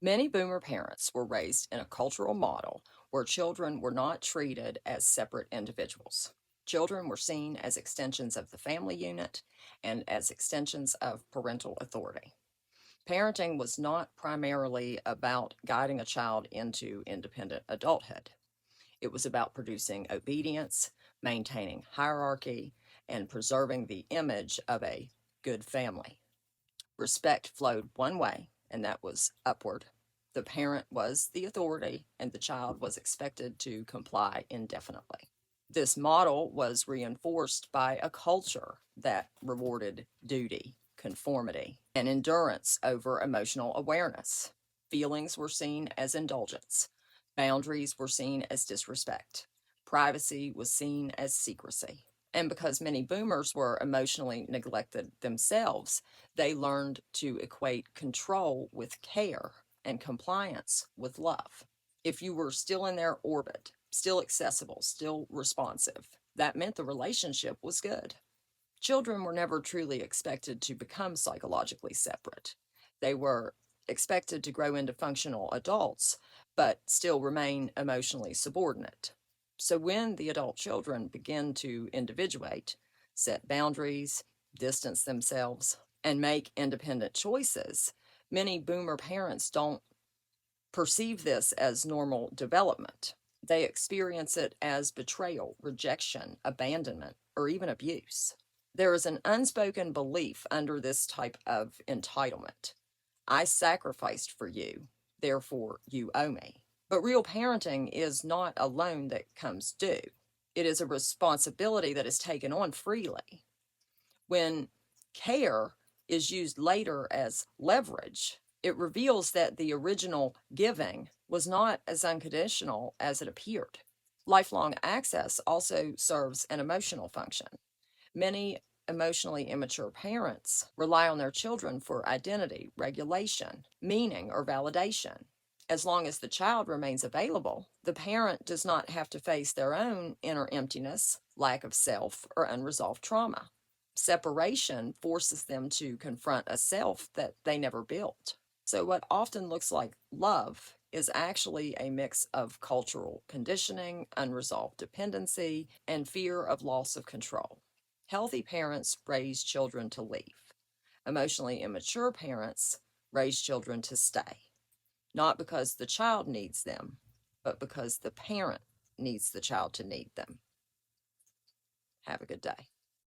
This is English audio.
Many boomer parents were raised in a cultural model where children were not treated as separate individuals. Children were seen as extensions of the family unit and as extensions of parental authority. Parenting was not primarily about guiding a child into independent adulthood. It was about producing obedience, maintaining hierarchy, and preserving the image of a good family. Respect flowed one way, and that was upward. The parent was the authority, and the child was expected to comply indefinitely. This model was reinforced by a culture that rewarded duty, conformity, and endurance over emotional awareness. Feelings were seen as indulgence, boundaries were seen as disrespect, privacy was seen as secrecy. And because many boomers were emotionally neglected themselves, they learned to equate control with care and compliance with love. If you were still in their orbit, still accessible, still responsive, that meant the relationship was good. Children were never truly expected to become psychologically separate. They were expected to grow into functional adults, but still remain emotionally subordinate. So when the adult children begin to individuate, set boundaries, distance themselves, and make independent choices, many boomer parents don't perceive this as normal development. They experience it as betrayal, rejection, abandonment, or even abuse. There is an unspoken belief under this type of entitlement. I sacrificed for you, therefore you owe me. But real parenting is not a loan that comes due. It is a responsibility that is taken on freely. When care is used later as leverage, it reveals that the original giving was not as unconditional as it appeared. Lifelong access also serves an emotional function. Many emotionally immature parents rely on their children for identity, regulation, meaning, or validation. As long as the child remains available, the parent does not have to face their own inner emptiness, lack of self, or unresolved trauma. Separation forces them to confront a self that they never built. So, what often looks like love is actually a mix of cultural conditioning, unresolved dependency, and fear of loss of control. Healthy parents raise children to leave. Emotionally immature parents raise children to stay, not because the child needs them, but because the parent needs the child to need them. Have a good day.